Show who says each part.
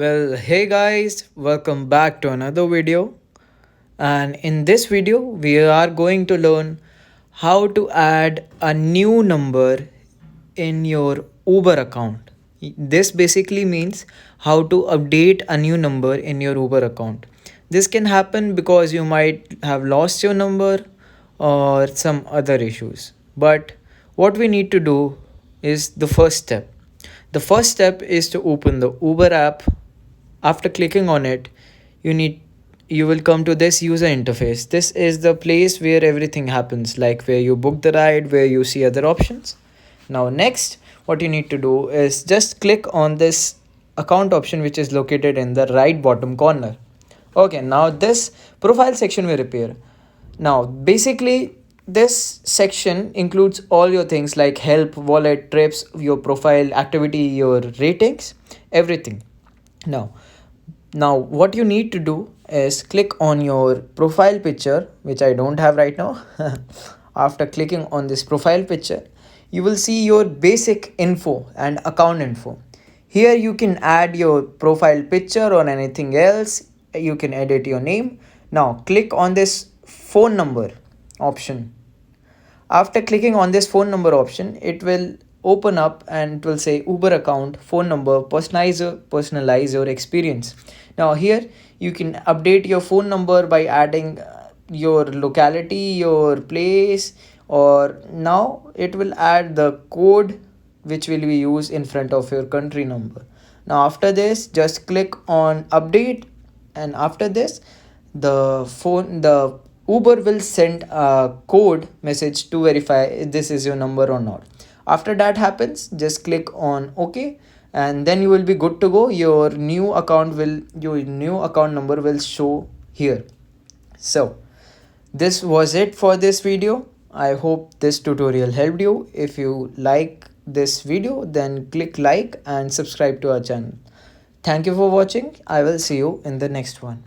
Speaker 1: Well, hey guys, welcome back to another video. And in this video, we are going to learn how to add a new number in your Uber account. This basically means how to update a new number in your Uber account. This can happen because you might have lost your number or some other issues. But what we need to do is the first step. The first step is to open the Uber app. After clicking on it, you will come to this user interface. This is the place where everything happens, like where you book the ride, where you see other options. Now next, what you need to do is just click on this account option, which is located in the right bottom corner. Okay, now this profile section will appear. Now basically this section includes all your things like help, wallet, trips, your profile, activity, your ratings, everything. Now now what you need to do is click on your profile picture, which I don't have right now. After clicking on this profile picture, you will see your basic info and account info. Here you can add your profile picture or anything else. You can edit your name. Now click on this phone number option. After clicking on this phone number option, it will open up and it will say Uber account, phone number, personalize your experience. Now here you can update your phone number by adding your locality, your place, or now it will add the code which will be used in front of your country number. Now after this, just click on update, and after this the Uber will send a code message to verify if this is your number or not. After that happens, just click on OK, and then you will be good to go. Your new account number will show here. So this was it for this video. I hope this tutorial helped you. If you like this video, then click like and subscribe to our channel. Thank you for watching. I will see you in the next one.